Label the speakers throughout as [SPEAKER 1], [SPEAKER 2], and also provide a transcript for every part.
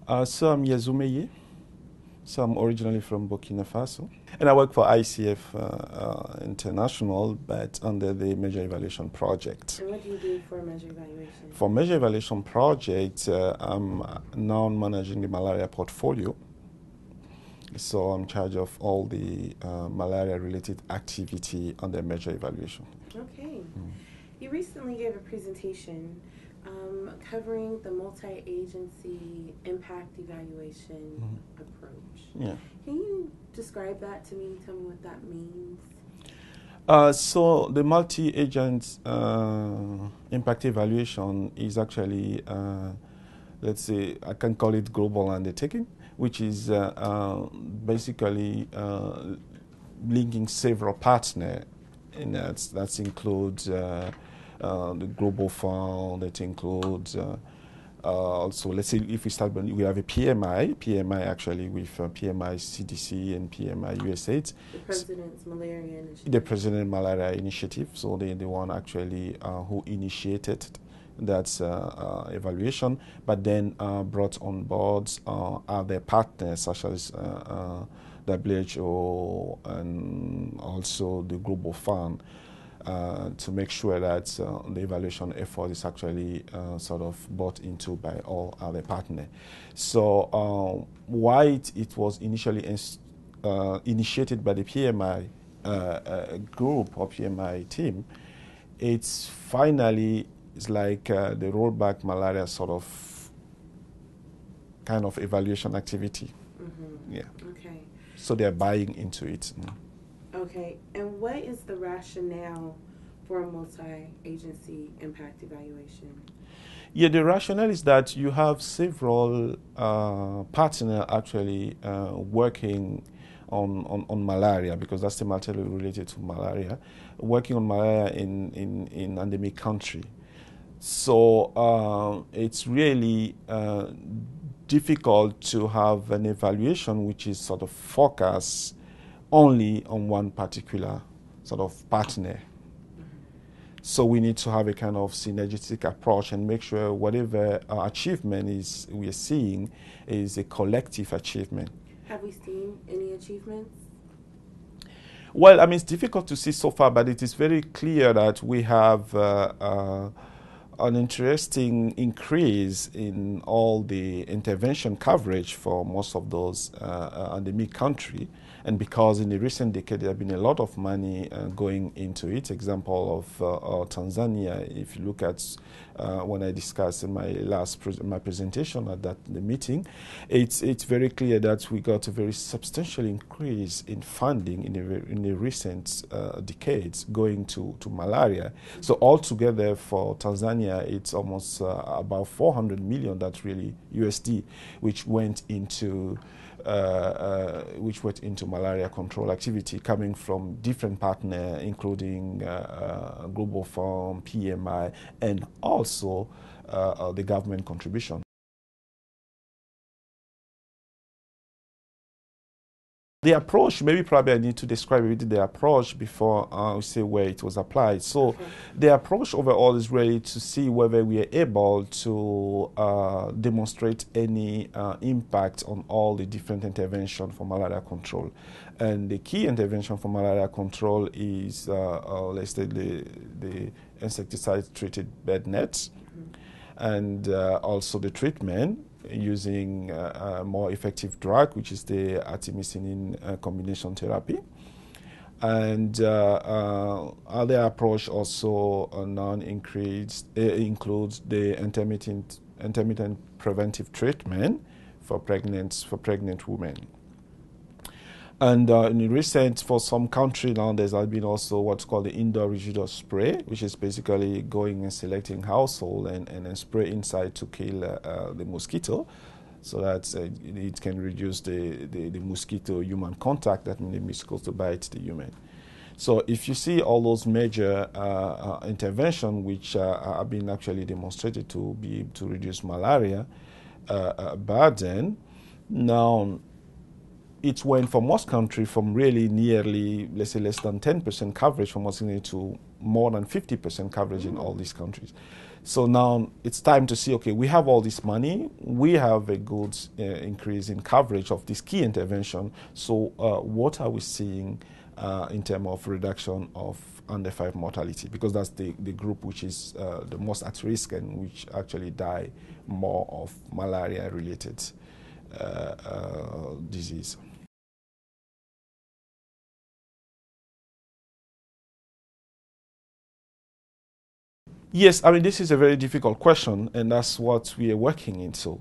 [SPEAKER 1] So I'm Yazumeye. So I'm originally from Burkina Faso. And I work for ICF International, but under the Measure Evaluation Project.
[SPEAKER 2] And what do you do for Measure Evaluation?
[SPEAKER 1] For Measure Evaluation Project, I'm now managing the malaria portfolio. So I'm in charge of all the malaria-related activity under Measure Evaluation.
[SPEAKER 2] Okay. You recently gave a presentation covering the multi-agency impact evaluation approach.
[SPEAKER 1] Yeah.
[SPEAKER 2] Can you describe that to me? Tell me what that means.
[SPEAKER 1] So the multi-agent impact evaluation is actually, let's say, I can call it global undertaking, which is basically linking several partners. And that includes the Global Fund, that includes also, let's say if we start, we have a PMI actually with PMI CDC and PMI USAID.
[SPEAKER 2] The President's Malaria Initiative.
[SPEAKER 1] The President Malaria Initiative, so the one actually who initiated that evaluation, but then brought on board other partners such as WHO and also the Global Fund to make sure that the evaluation effort is actually sort of bought into by all other partners. So why it was initially initiated by the PMI group or PMI team, it's like the Roll Back Malaria sort of kind of evaluation activity.
[SPEAKER 2] Mm-hmm.
[SPEAKER 1] Yeah.
[SPEAKER 2] Okay.
[SPEAKER 1] So they're buying into it.
[SPEAKER 2] Okay. And what is the rationale for a multi-agency impact evaluation?
[SPEAKER 1] Yeah, the rationale is that you have several partners actually working on malaria, because that's the material related to malaria, working on malaria in endemic country. So it's really difficult to have an evaluation which is sort of focused only on one particular sort of partner. So we need to have a kind of synergistic approach and make sure whatever achievement we are seeing is a collective achievement.
[SPEAKER 2] Have we seen any achievements?
[SPEAKER 1] Well, I mean, it's difficult to see so far, but it is very clear that we have an interesting increase in all the intervention coverage for most of those endemic country. And because in the recent decade there have been a lot of money going into it. Example of Tanzania, if you look at when I discussed in my my presentation at the meeting, it's very clear that we got a very substantial increase in funding in the recent decades going to malaria. So altogether for Tanzania, it's almost about 400 million that really USD, which went into malaria control activity coming from different partners, including Global Fund, PMI, and also the government contribution. The approach, probably I need to describe a bit the approach before we say where it was applied. So
[SPEAKER 2] Okay.
[SPEAKER 1] the approach overall is really to see whether we are able to demonstrate any impact on all the different interventions for malaria control. And the key intervention for malaria control is, let's say, the insecticide-treated bed nets, and also the treatment using a more effective drug, which is the artemisinin combination therapy. And other approach also includes the intermittent preventive treatment for pregnant women. And in recent, for some countries now, there's been also what's called the indoor residual spray, which is basically going and selecting household and spray inside to kill the mosquito, so that it can reduce the mosquito-human contact, that means the mosquito bite the human. So if you see all those major interventions which have been actually demonstrated to be able to reduce malaria burden, now it went for most countries from really nearly, let's say, less than 10% coverage for most countries to more than 50% coverage in all these countries. So now it's time to see, okay, we have all this money, we have a good increase in coverage of this key intervention, so what are we seeing in terms of reduction of under 5 mortality? Because that's the group which is the most at risk and which actually die more of malaria-related disease. Yes, I mean, this is a very difficult question, and that's what we are working into.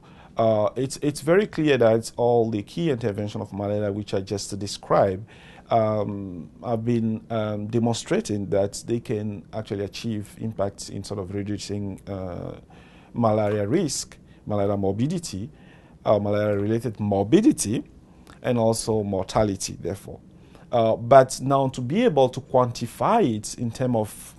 [SPEAKER 1] It's very clear that all the key intervention of malaria, which I just described, have been demonstrating that they can actually achieve impacts in sort of reducing malaria risk, malaria morbidity, malaria-related morbidity, and also mortality, therefore. But now to be able to quantify it in terms of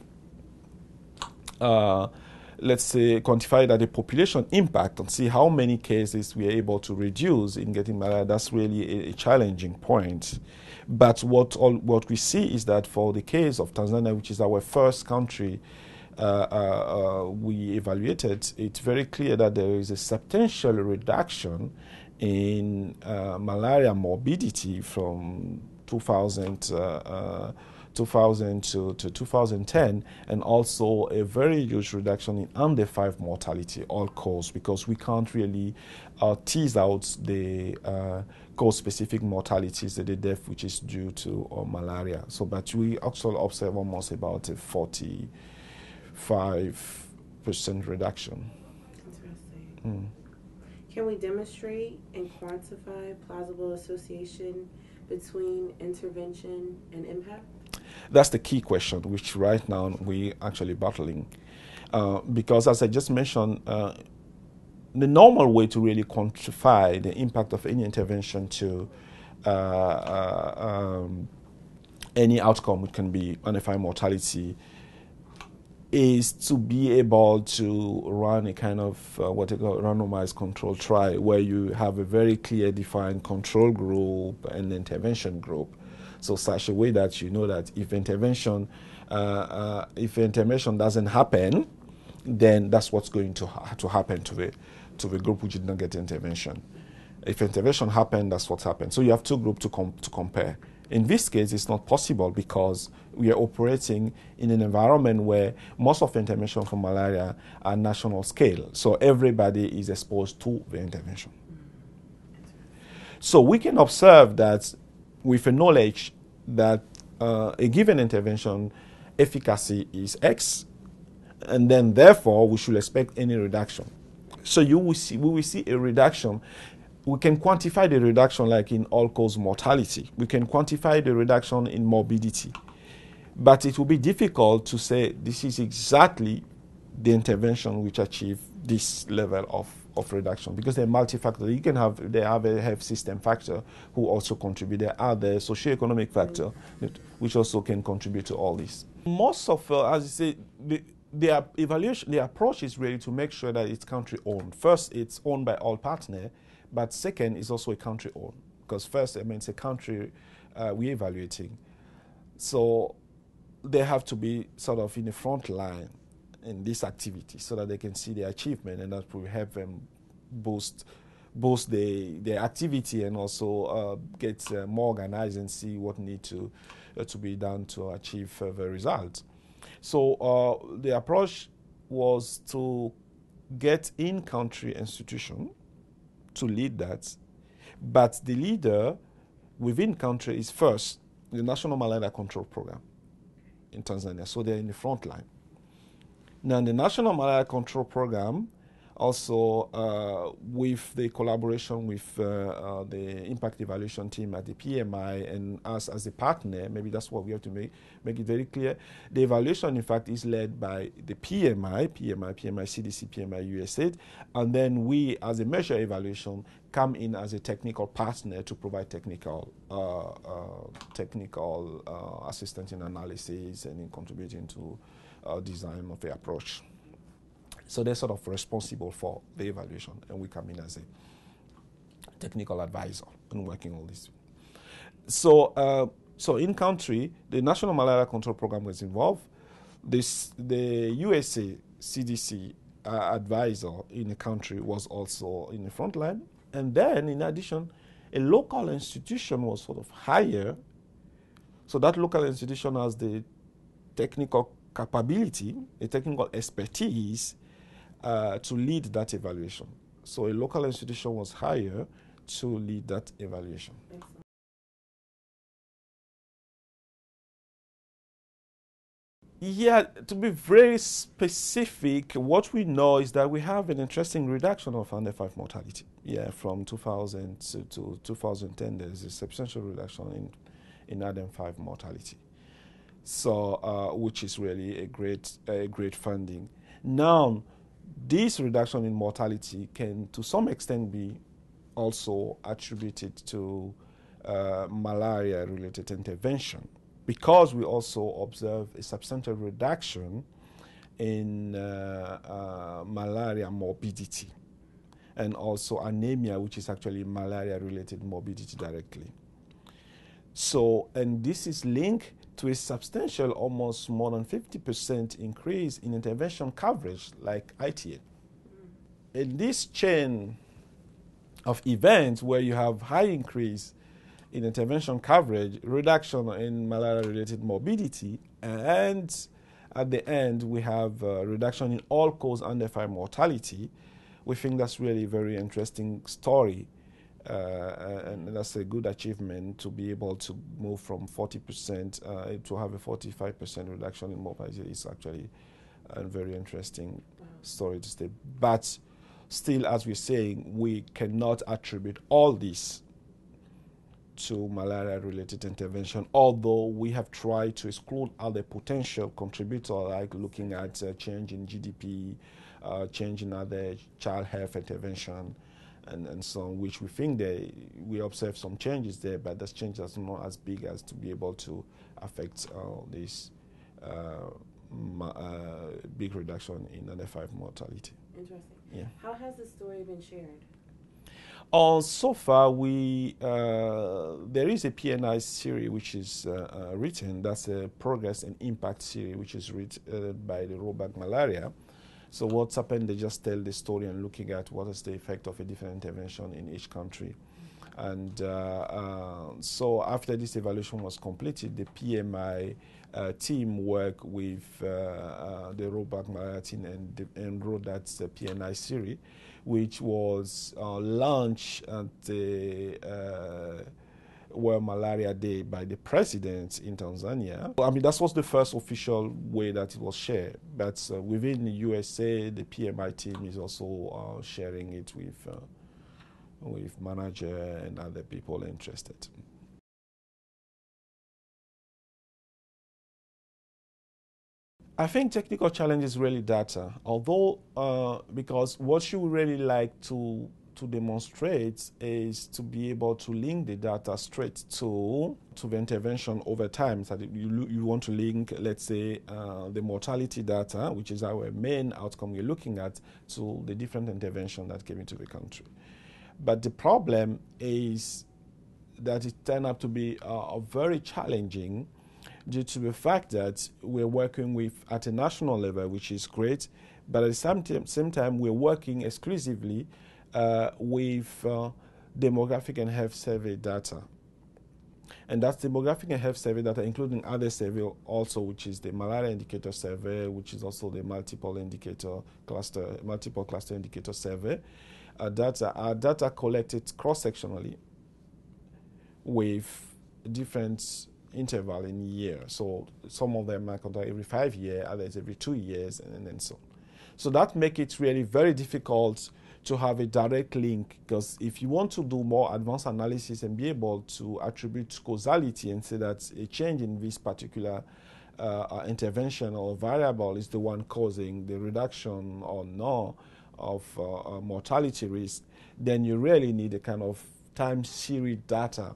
[SPEAKER 1] let's say, quantify that the population impact and see how many cases we are able to reduce in getting malaria, that's really a challenging point. But what we see is that for the case of Tanzania, which is our first country we evaluated, it's very clear that there is a substantial reduction in malaria morbidity from 2000 to 2010, and also a very huge reduction in under 5 mortality, all cause, because we can't really tease out the cause-specific mortalities, the death which is due to malaria. So, but we also observe almost about a 45% reduction.
[SPEAKER 2] Interesting. Can we demonstrate and quantify plausible association between intervention and impact?
[SPEAKER 1] That's the key question, which right now we're actually battling. Because as I just mentioned, the normal way to really quantify the impact of any intervention to any outcome, which can be undefined mortality, is to be able to run a kind of what they call randomized control trial, where you have a very clear defined control group and intervention group. So such a way that you know that if intervention doesn't happen, then that's what's going to happen to the group which did not get intervention. If intervention happened, that's what happened. So you have two groups to compare. In this case, it's not possible because we are operating in an environment where most of the intervention for malaria are national scale. So everybody is exposed to the intervention. So we can observe that with a knowledge that a given intervention efficacy is X, and then therefore we should expect any reduction. So we will see a reduction. We can quantify the reduction like in all-cause mortality. We can quantify the reduction in morbidity. But it will be difficult to say this is exactly the intervention which achieved this level of reduction, because they're multifactorial. You can have, they have a health system factor who also contribute. There are the socioeconomic factor which also can contribute to all this. Most of, as I say, the evaluation, the approach is really to make sure that it's country owned. First, it's owned by all partners, but second, it's also a country owned, because first, I mean, it's a country we're evaluating. So they have to be sort of in the front line in this activity so that they can see their achievement, and that will help them boost their activity and also get more organized and see what needs to be done to achieve further results. So the approach was to get in-country institution to lead that, but the leader within country is first the National Malaria Control Program in Tanzania. So they're in the front line. Now, the National Malaria Control Program, also with the collaboration with the impact evaluation team at the PMI and us as a partner, maybe that's what we have to make it very clear. The evaluation, in fact, is led by the PMI, CDC, PMI, USAID, and then we, as a measure evaluation, come in as a technical partner to provide technical assistance in analysis and in contributing to design of the approach. So they're sort of responsible for the evaluation, and we come in as a technical advisor and working all this. So in country, the National Malaria Control Program was involved. The USA CDC advisor in the country was also in the front line. And then, in addition, a local institution was sort of hired. So that local institution has the technical capability, the technical expertise to lead that evaluation. So a local institution was hired to lead that evaluation.
[SPEAKER 2] Excellent.
[SPEAKER 1] Yeah, to be very specific, what we know is that we have an interesting reduction of under 5 mortality. Yeah, from 2000 to 2010, there's a substantial reduction in under 5 mortality. So, which is really a great finding. Now, this reduction in mortality can, to some extent, be also attributed to malaria-related intervention, because we also observe a substantial reduction in malaria morbidity and also anemia, which is actually malaria-related morbidity directly. So, and this is linked to a substantial, almost more than 50% increase in intervention coverage like ITA. In this chain of events where you have high increase in intervention coverage, reduction in malaria-related morbidity, and at the end we have reduction in all-cause under 5 mortality, we think that's really a very interesting story. And that's a good achievement to be able to move from 40% to have a 45% reduction in mortality. Is actually a very interesting story to state. But still, as we're saying, we cannot attribute all this to malaria-related intervention, although we have tried to exclude other potential contributors, like looking at change in GDP, change in other child health intervention, and so on, which we think we observe some changes there, but those changes are not as big as to be able to affect this big reduction in under 5 mortality.
[SPEAKER 2] Interesting.
[SPEAKER 1] Yeah.
[SPEAKER 2] How has the story been shared?
[SPEAKER 1] So far, there is a PNI series which is written. That's a Progress and Impact series, which is written by the Roll Back Malaria. So what's happened, they just tell the story and looking at what is the effect of a different intervention in each country. And so after this evaluation was completed, the PMI team worked with the Roll Back Malaria team and wrote that PNI series, which was launched at the World Malaria Day by the president in Tanzania. I mean, that was the first official way that it was shared. But within the USA, the PMI team is also sharing it with manager and other people interested. I think technical challenge is really data, although because what you really like to demonstrate is to be able to link the data straight to the intervention over time. So that you want to link, let's say, the mortality data, which is our main outcome we're looking at, to the different intervention that came into the country. But the problem is that it turned out to be very challenging due to the fact that we're working at a national level, which is great, but at the same time we're working exclusively with demographic and health survey data. And that's demographic and health survey data, including other survey also, which is the malaria indicator survey, which is also the multiple cluster indicator survey. Data collected cross-sectionally with different interval in year. So some of them are conducted every 5 years, others every 2 years, and then so on. So that makes it really very difficult to have a direct link, because if you want to do more advanced analysis and be able to attribute causality and say that a change in this particular intervention or variable is the one causing the reduction or no of mortality risk, then you really need a kind of time series data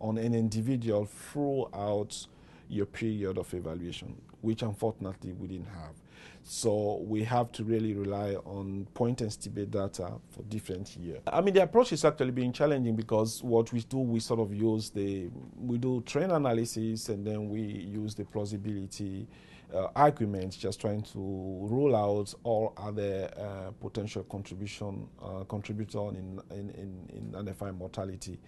[SPEAKER 1] on an individual throughout your period of evaluation, which unfortunately we didn't have. So we have to really rely on point and estimate data for different years. I mean, the approach is actually being challenging because what we do, we sort of use we do trend analysis, and then we use the plausibility arguments, just trying to rule out all other potential contributor in undefined mortality.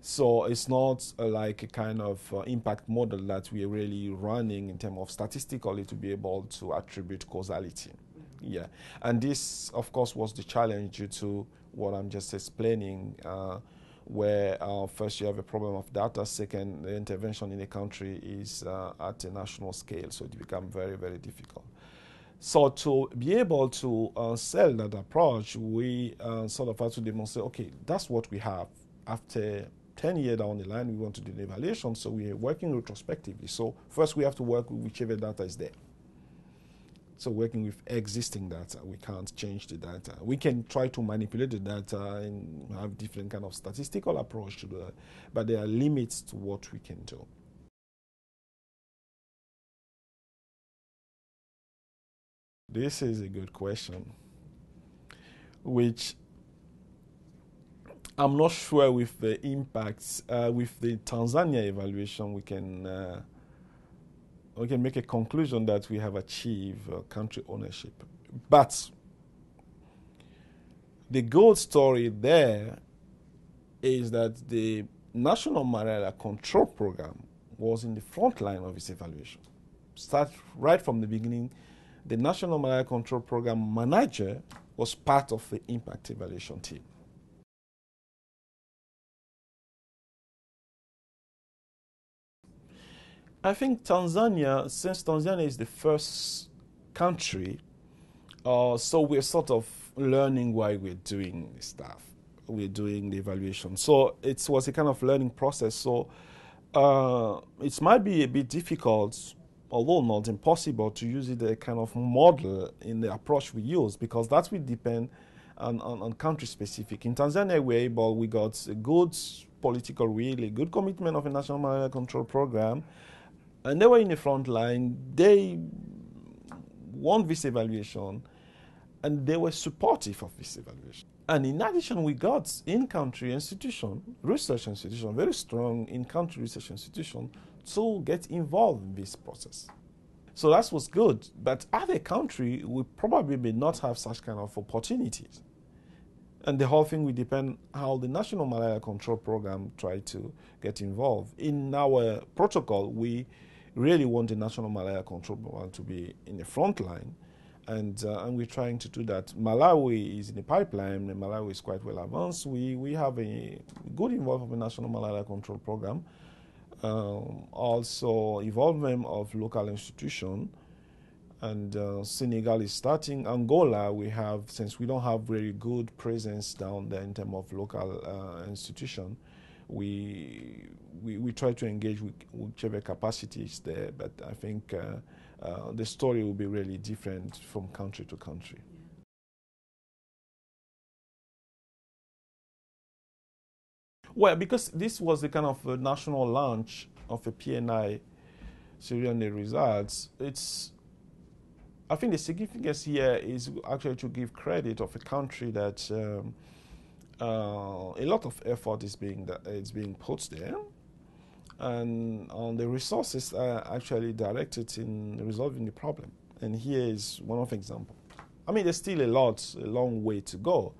[SPEAKER 1] So it's not like a kind of impact model that we're really running in terms of statistically to be able to attribute causality. Yeah, and this, of course, was the challenge due to what I'm just explaining, where first you have a problem of data, second, the intervention in a country is at a national scale, so it becomes very, very difficult. So to be able to sell that approach, we sort of have to demonstrate, okay, that's what we have. After 10 years down the line, we want to do an evaluation, so we are working retrospectively. So first we have to work with whichever data is there. So working with existing data, we can't change the data. We can try to manipulate the data and have different kind of statistical approach to that, but there are limits to what we can do. This is a good question, which I'm not sure with the impacts. With the Tanzania evaluation, we can make a conclusion that we have achieved country ownership. But the good story there is that the National Malaria Control Program was in the front line of its evaluation. Start right from the beginning, the National Malaria Control Program manager was part of the impact evaluation team. I think Tanzania, since Tanzania is the first country, so we're sort of learning why we're doing this stuff. We're doing the evaluation. So it was a kind of learning process. So it might be a bit difficult, although not impossible, to use it as a kind of model in the approach we use, because that will depend on country specific. In Tanzania, we got a good political will, a good commitment of a national malaria control program. And they were in the front line. They won this evaluation, and they were supportive of this evaluation. And in addition, we got in-country institution, research institution, very strong in-country research institution to get involved in this process. So that was good. But other country will probably may not have such kind of opportunities. And the whole thing will depend how the National Malaria Control Program try to get involved. In our protocol, we really want the National Malaria Control Program to be in the front line, and we're trying to do that. Malawi is in the pipeline, and Malawi is quite well advanced. We have a good involvement of the National Malaria Control Program, also involvement of local institutions, and Senegal is starting. Angola, we have, since we don't have very good presence down there in terms of local institution, we try to engage with whichever capacity is there, but I think the story will be really different from country to country. Well, because this was the kind of national launch of a PNI survey the results, I think the significance here is actually to give credit of a country that a lot of effort is being put there, and the resources are actually directed in resolving the problem. And here is one of the examples. I mean, there's still a long way to go.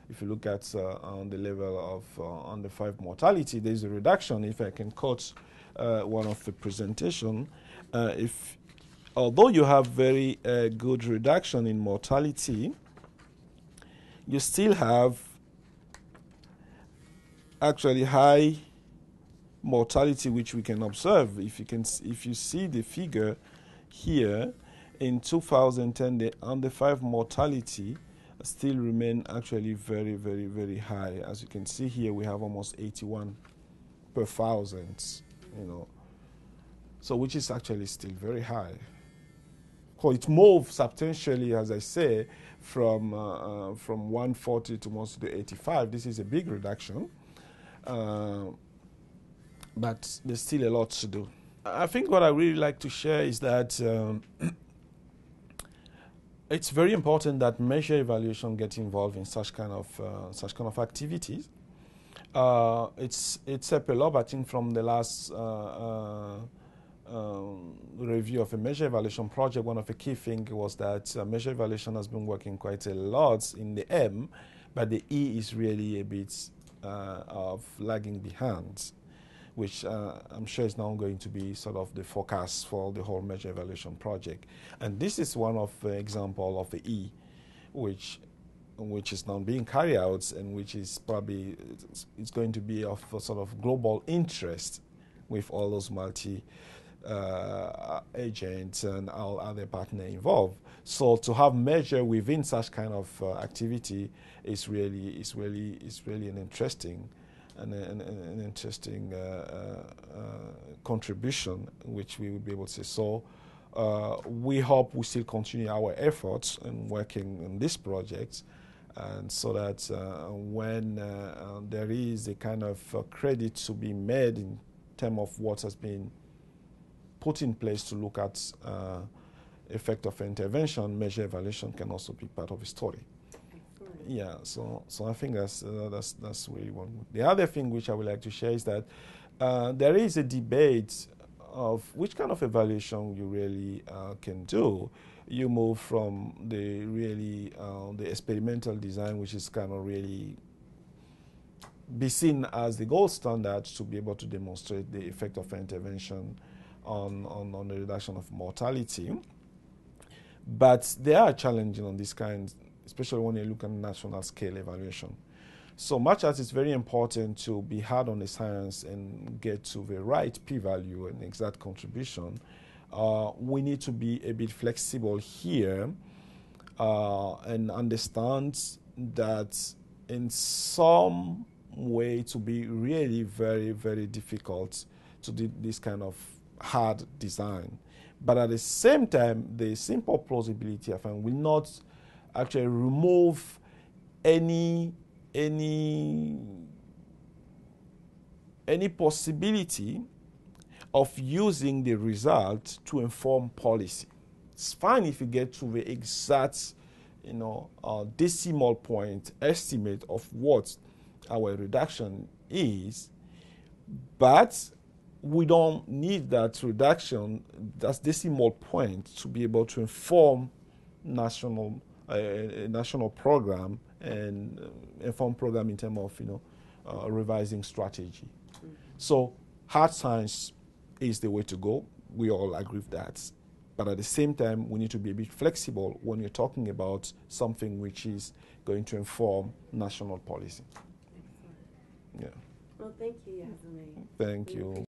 [SPEAKER 1] If you look at on the level of under 5 mortality, there's a reduction. If I can quote one of the presentation, although you have very good reduction in mortality, you still have actually high mortality, which we can observe. If you see the figure here, in 2010, the under 5 mortality still remain actually very, very, very high. As you can see here, we have almost 81 per thousand, so which is actually still very high. So it moved substantially, as I say, from 140 to almost to 85. This is a big reduction. But there's still a lot to do. I think what I really like to share is that It's very important that measure evaluation get involved in such kind of activities. It's helped a lot, I think, from the last review of a measure evaluation project. One of the key things was that measure evaluation has been working quite a lot in the M, but the E is really a bit of lagging behind, which I'm sure is now going to be sort of the forecast for the whole measure evaluation project. And this is one of the example of the E, which is now being carried out and which is probably it's going to be of a sort of global interest with all those multi agents and all other partners involved. So to have measure within such kind of activity is really an interesting contribution, which we will be able to say. So we hope we still continue our efforts in working on this project, and so that when there is a kind of credit to be made in terms of what has been put in place to look at effect of intervention, measure evaluation can also be part of the story.
[SPEAKER 2] Excellent.
[SPEAKER 1] Yeah, so I think that's really one. The other thing which I would like to share is that there is a debate of which kind of evaluation you really can do. You move from the really the experimental design, which is kind of really be seen as the gold standard to be able to demonstrate the effect of intervention on the reduction of mortality. But they are challenging on this kind, especially when you look at national scale evaluation. So much as it's very important to be hard on the science and get to the right p-value and exact contribution, we need to be a bit flexible here and understand that in some way to be really very, very difficult to do this kind of hard design. But at the same time, the simple plausibility, I find, will not actually remove any possibility of using the result to inform policy. It's fine if you get to the exact, decimal point estimate of what our reduction is, but we don't need that reduction, that decimal point, to be able to inform national program and inform program in terms of revising strategy. Mm-hmm. So hard science is the way to go. We all agree with that. But at the same time, we need to be a bit flexible when you're talking about something which is going to inform national policy.
[SPEAKER 2] Excellent.
[SPEAKER 1] Yeah.
[SPEAKER 2] Well, thank you, Yazumi.
[SPEAKER 1] Thank you.